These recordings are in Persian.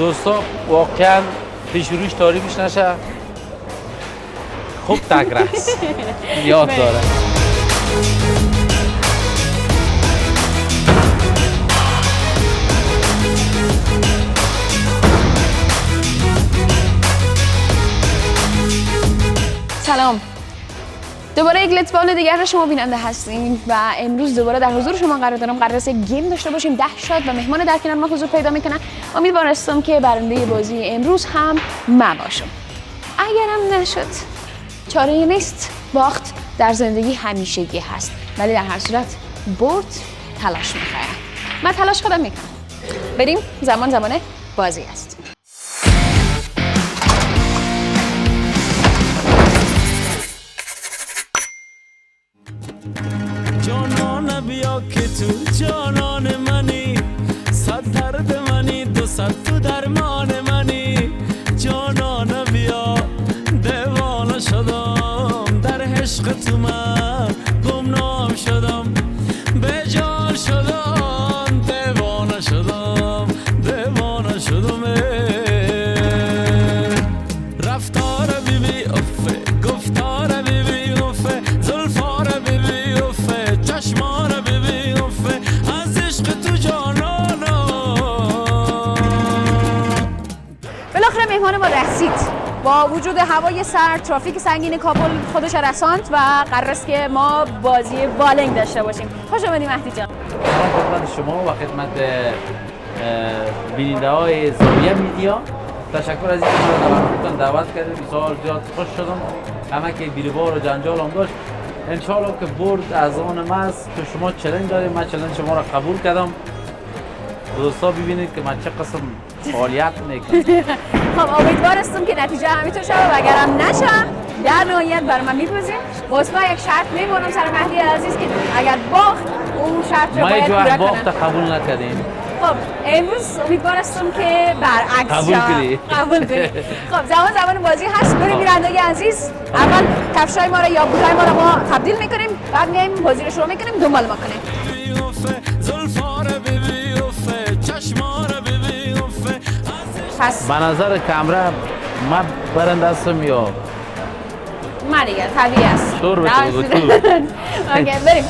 دوستا واقعا پیش روش تاریخش نشه، خوب تگرس یاد داره. سلام، دوباره یک لیتس بال دیگر را شما بیننده هستیم و امروز دوباره در حضور شما قرار دارم. قرار است گیم داشته باشیم 10 شات و مهمان در کنار ما حضور پیدا میکنه. امیدوارم که برنده بازی امروز هم من باشم. اگرم نشد چاره نیست، باخت در زندگی همیشگی هست، ولی در هر صورت برد تلاش میخواد. من تلاش خودم میکنم. بریم، زمان بازی است. جانان بیا که تو جانان منی، صد درد منی، 200 تو درمان منی. جانان بیا دیوانه شدم، در عشق تو من گمنام شدم، به جان شدم، دیوانه شدم، دیوانه شدم. رفتار بیبی افه، گفتار بیبی افه، زلفار بیبی افه، چشمان بیبی افه، از عشق تو جانانا. بالاخره مهمان ما رسید. با وجود هوای سرد، ترافیک سنگین کابل خودش رساند و قرار است که ما بازی بالنگ داشته باشیم. خوش آمدید مهدی جان. خدمت شما و خدمت بیننده های زاویه میدیا تشکر از اینکه ما رو دعوت کردید. بسیار زیاد خوش شدم. همه که بیروبار و جنجال هم داشت. انشالله که برد از آن ماست که شما چالش دارید. من چالش شما را قبول کردم. دوستا ببینید که من چه قسم فعالیت میکنم. خب امیدوارم که نتیجه همینطور شود و اگرم نشه در نهایت برای من میپذیم. واسه یک شرط میبرم سر مهدی عزیز که اگر باخت اون شرط رو باید پورا کنم. ما باخت قبول نکردیم. خب امروز امیدوارم که برعکس قبول کنی. خب زمان بازی هست. بریم بیننده عزیز، اول کفشای ما رو یا بوتای ما رو ما تبدیل میکنیم، بعد میایم بازی رو شروع میکنیم. دنبال ما کنیم. پس به نظر کامرا من برنده هستم یا من دیگه طبیعی است. شور بتو اوکی بریم.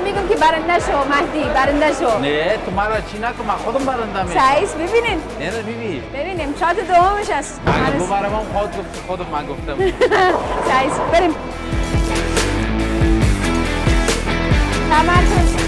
میگم که برنده شو مهدی، برنده شو. نه تو مرا چی نکن، من خودم برنده میشم. سعیس ببینین. نه ببینیم شات دومش است. اگه ببرم خودم من گفتم. سعیس بریم. تمرکز.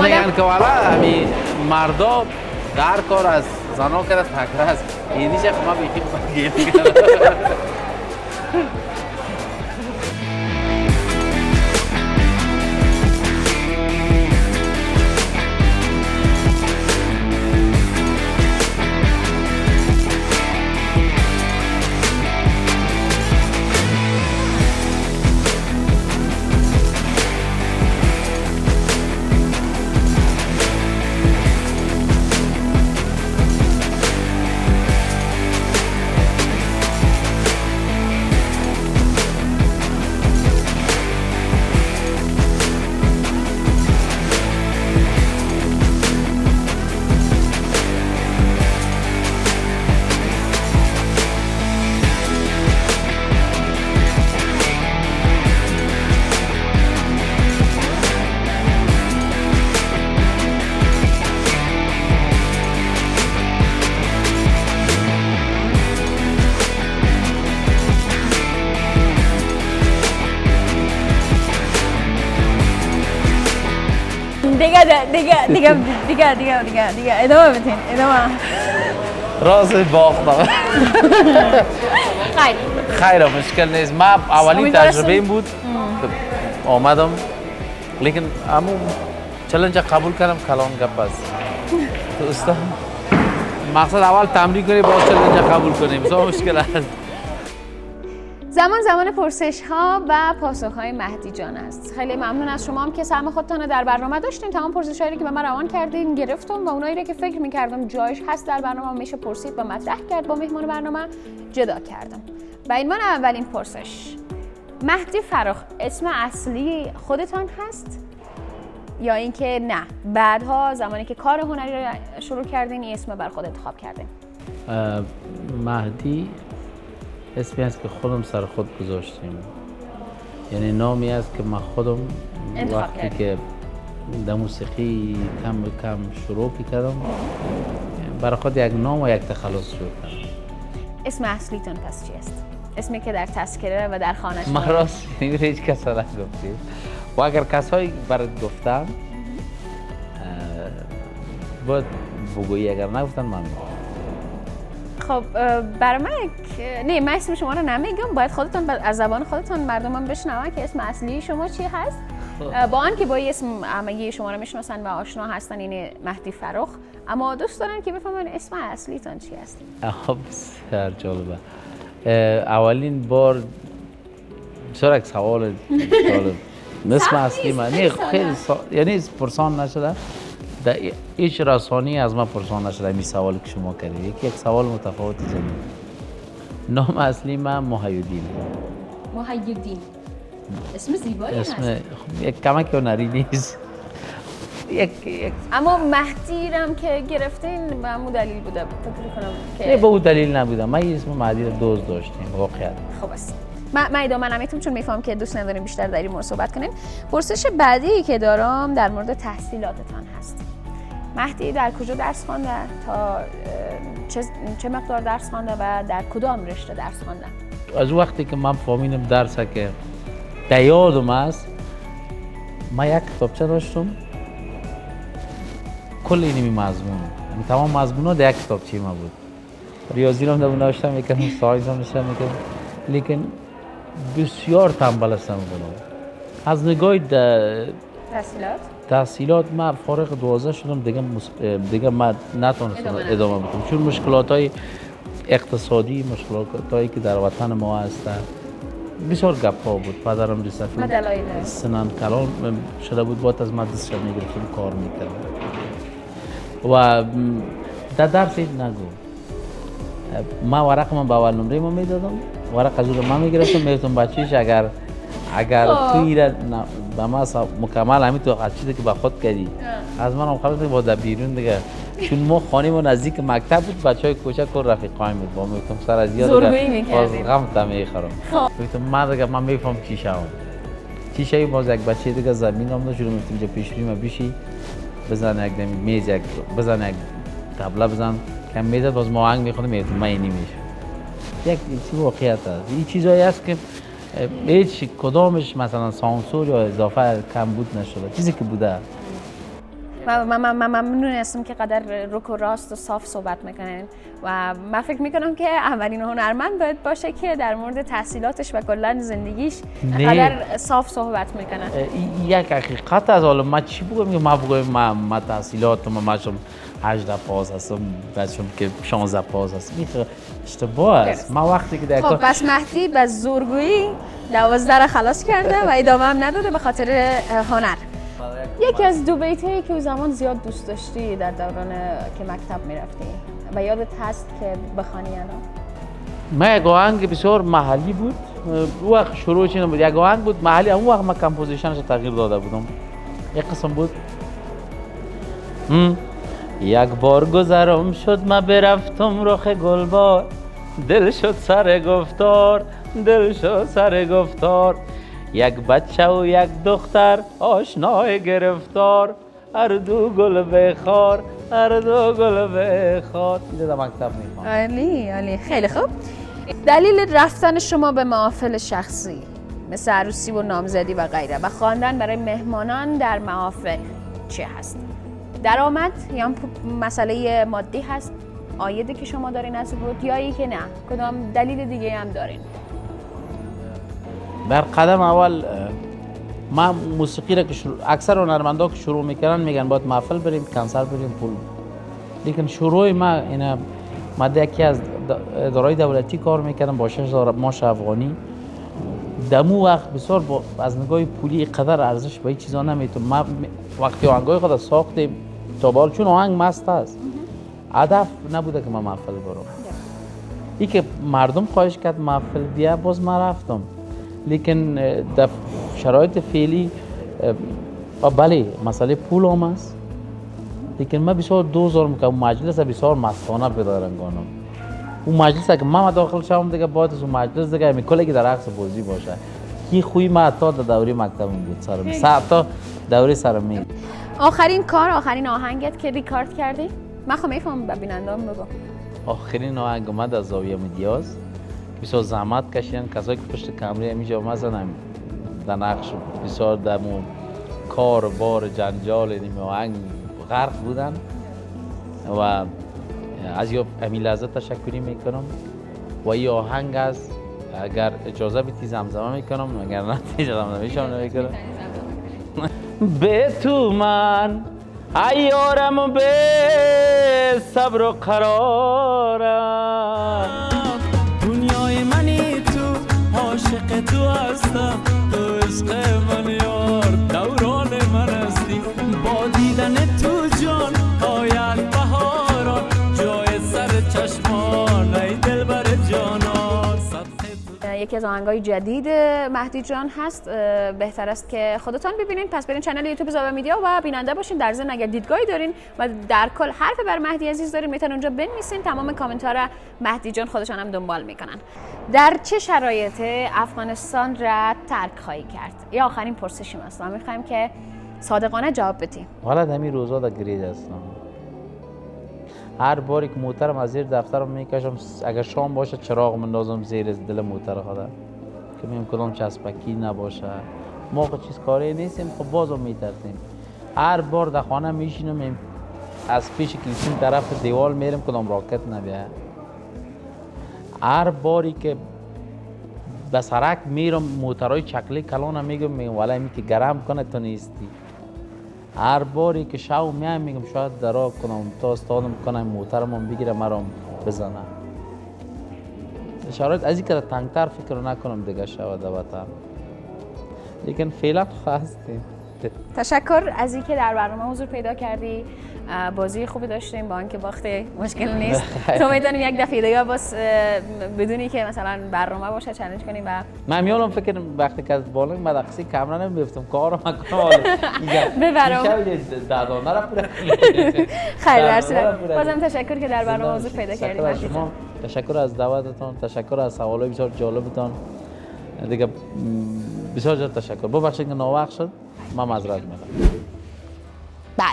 میگن که والا همین مردا در کار از زنا کرده تکره است اینیش ما بیخی دیگه ادامه بدین ادامه راز باختم خیر مشکل نیست ما اولین تجربه این بود که آمدم لیکن امو چالش قبول کردم کلام گپ است تو استاد مقصد اول تمرین کنی باز چالش قبول کنیم بسیار مشکل است زمان پرسش ها و پاسخ های مهدی جان است. خیلی ممنون از شما هم که سهم خودتان رو در برنامه داشتین. تمام پرسش هایی که به من روان کردین گرفتم و اونایی رو که فکر می‌کردم جایش هست در برنامه میشه پرسید و مطرح کرد با مهمان برنامه جدا کردم. و این اولین پرسش، مهدی فراخ اسم اصلی خودتان هست یا اینکه نه بعدها زمانی که کار هنری رو شروع کردین این اسم بر خود انتخاب کردین؟ مهدی اسمی است که خودم سر خود گذاشتیم، یعنی نامی است که من خودم وقتی که در موسیقی کم شروع کردم برای خود یک نام و یک تخلص شروع کردم. اسم اصلیتون پس چی است؟ اسمی که در تذکره و در خانه شما؟ من راست هیچ کس را نگفتید و اگر کسایی برات گفتن باید بگویی، اگر نگفتن من میگم. خب برای من اسم شما رو نمیگم، باید خودتون از زبان خودتون مردم بشنون که اسم اصلی شما چی هست. با آنکه با اسم همگی شما رو میشناسن و آشنا هستن، این مهدی فراخ، اما دوست دارن که بفهمن اسم اصلیتون چی هست. بسیار جالبه. اولین بار بسیار یک سوال جالب. اسم اصلی من نه خیلی یعنی پرسان نشده، در هیچ رسانی از من پرسان نشده این سوالی که شما کردید. یک سوال متفاوت زمین. نام اصلی من محی‌الدین. محی‌الدین اسم زیبایی هست. اسم یک کمک هنری نیست. یک اما مهدی رم که گرفتین به همون دلیل بوده فکر کنم که نه به اون دلیل نبوده. من اسم مهدی رو دوست داشتیم واقعا. خب است. من ادامه نمیتونم چون میفهم که دوست نداریم بیشتر در این مورد صحبت کنیم. پرسش بعدی که دارم در مورد تحصیلاتتان هست. مهدی در کجا درس خوانده؟ تا چه مقدار درس خوانده و در کدام رشته درس خوانده؟ از وقتی که من فهمیدم درسه که در یادم است، من یک کتابچه داشتم کل اینمی مضمون، تمام مضمونا در یک کتابچه ما بود. ریاضی رو هم داشتم میکنم، ساینس هم داشتم میکنم، لیکن بسیار تنبل هستم بودم. از نگاه تحصیلات من فارغ 12 شدم، دیگه من نتونستم ادامه بدم چون مشکلات‌های اقتصادی، مشکلاتایی که در وطن ما هست بسیار گپا بود. پدرم رسفی سنن کلان شده بود، باید از مدرسه میگرفتم کار میکردم و در درس نگو. من ورق من به اول نمره ما میدادم، ورق از اون من میگرفتم میگفتم بچه‌ش اگر توی به ما مکمل همین تو چیزی که به خود کردی از من هم خلاص با در بیرون دیگه، چون ما خانه ما نزدیک مکتب بود، بچهای کوچک و رفیقای بود با میگفتم سر از یاد باز غم تا میخورم. گفتم من دیگه من میفهم چی شوم چی شوی. باز یک بچه دیگه زمین هم داشت، میگفتم اینجا پیش روی ما بشی بزن یک میز، یک بزن یک تبله بزن کم میز، باز ما آهنگ میخونم میگفتم من اینی میشه. یک چیز واقعیت است. این چیزایی است که هیچ کدامش مثلا سانسور یا اضافه کم بود نشده، چیزی که بوده. من ممنون هستم که قدر رک و راست و صاف صحبت میکنین و من فکر میکنم که اولین هنرمند باید باشه که در مورد تحصیلاتش و کلا زندگیش قدر صاف صحبت میکنه. یک حقیقت از حالا ما چی بگم که ما بگم ما تحصیلاتم ما شم 18 پاس هستم بچم که 16 پاس هستم این اشتباه است. ما وقتی که در خب پس مهدی به زورگویی 12 را خلاص کرده و ادامه هم نداده به خاطر هنر. یکی از دو بیتایی که او زمان زیاد دوست داشتی در دوران که مکتب میرفتی و یادت هست که بخوانی الان؟ ما یک آهنگ بسیار محلی بود اون وقت شروعش این بود یک آهنگ بود محلی اون وقت ما کمپوزیشنش تغییر داده بودم یک قسم بود یک بار گذرم شد ما برفتم رخ گلبار دل شد سر گفتار دل شد سر گفتار یک بچه و یک دختر آشنای گرفتار هر دو گل بخار هر دو گل بخار اینو در مکتب میخوام. عالی خیلی خوب. دلیل رفتن شما به محافل شخصی مثل عروسی و نامزدی و غیره و خواندن برای مهمانان در محافل چه هست؟ درآمد یا مسئله مادی هست؟ عایدی که شما دارین از بود یا ای که نه؟ کدام دلیل دیگه هم دارین؟ بر قدم اول ما موسیقی را که اکثر هنرمندا که شروع میکنن میگن باید محفل بریم کنسرت بریم پول. لیکن شروع ما اینا ما یکی از ادارای دولتی کار میکردم با 6000 ماش افغانی دمو وقت بسیار از نگاه پولی قدر ارزش به این چیزا نمیتون. ما وقتی آهنگای خود ساختیم تا بال چون آهنگ مست است هدف نبوده که ما محفل برم. ای که مردم خواهش کرد محفل بیا باز ما رفتم. لیکن در شرایط فعلی بله مسئله پول هم است لیکن من بسیار دوزار میکنم اون مجلس بسیار مستانه بدارنگانم اون مجلس که من داخل شدم دیگه باید از اون مجلس دیگه میکله که در عکس بازی باشه کی خوی ما حتی در دوره مکتبم بود سرم تا دوره سرمی. آخرین کار آخرین آهنگت که ریکارد کردی؟ من خب میفهمم ببینندم بگو. آخرین آهنگ اومد از زاویه مدیاز بسیار زحمت کشیدن کسایی که پشت کمره اینجا مثلا در نقش بسیار دمو کار بار جنجال این آهنگ غرق بودن و از همین لحظه تشکری میکنم و این آهنگ از اگر اجازه بدی زمزمه میکنم اگر نه اجازه نمیکنم به تو من ایارم به صبر و قرارم دنیای منی تو عاشق تو هستم تو عشق من یار دوران من هستی با دیدن تو جان آید بهاران جای سر چشمان ای دلبر جانان. یکی از آهنگای جدید مهدی جان هست بهتر است که خودتان ببینین پس برین چنل یوتیوب زاویه میدیا و بیننده باشین. در ضمن اگر دیدگاهی دارین و در کل حرف بر مهدی عزیز دارین میتونن اونجا بنویسین. تمام کامنت ها را مهدی جان خودشان هم دنبال میکنن. در چه شرایط افغانستان را ترک خواهی کرد؟ یا آخرین پرسشی است میخوایم که صادقانه جواب بدی. حالا همین روزا در گریز هستم هر باری که موترم از زیر دفترم میکشم اگر شام باشه چراغ مندازم زیر دل موتر خودم که میم کدام چسبکی نباشه موقع چیز کاری نیستیم خب بازم میترسیم. هر بار در خانه میشینم از پیش کلیسین طرف دیوال میرم کدام راکت نبیه. هر باری که به سرک میرم موترهای چکلی کلانم میگم ولی می که گرم کنه تو نیستی. هر باری که شو میگم شاید درا کنم تا استادم کنم موترم بگیره مرام بزنه. شرایط از این که تنگتر فکر نکنم دیگه شود وطن لیکن فعلا هستیم. تشکر از اینکه در برنامه حضور پیدا کردی. بازی خوبی داشتیم با اینکه باخت مشکل نیست. تو میتونیم یک دفعه دیگه باز بدونی که مثلا برنامه باشه چالش کنیم و من میالم فکر وقتی که از بالا مدرسه کامرا نمیفتم کارو میکنم ببرم دادانه را خیر درسته. بازم تشکر که در برنامه حضور پیدا کردید. تشکر از دعوتتون تشکر از سوالای بسیار جالبتون دیگه بسیار تشکر. ببخشید که ناوقت شد من معذرت میخوام. بله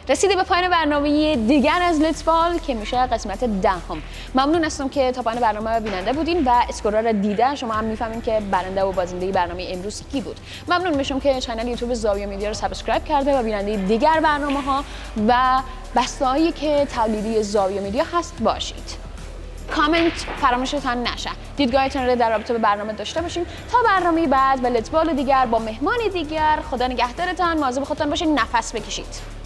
رسیده به پایان برنامه دیگر از لیتس بال که میشه قسمت 10. ممنون هستم که تا پایان برنامه بیننده بودین و اسکورا را دیده شما هم میفهمین که برنده و بازنده برنامه امروز کی بود. ممنون میشم که کانال یوتیوب زاویه میدیا رو سابسکرایب کرده و بیننده دیگر برنامه‌ها و بسته‌هایی که تولیدی زاویه میدیا هست باشید. کامنت فراموشتان نشه. دیدگاهتون رو در رابطه به برنامه داشته باشین. تا برنامه بعد و لیتس بال دیگر با مهمان دیگر، خدا نگهدارتان، مواظب خودتان باشین، نفس بکشید.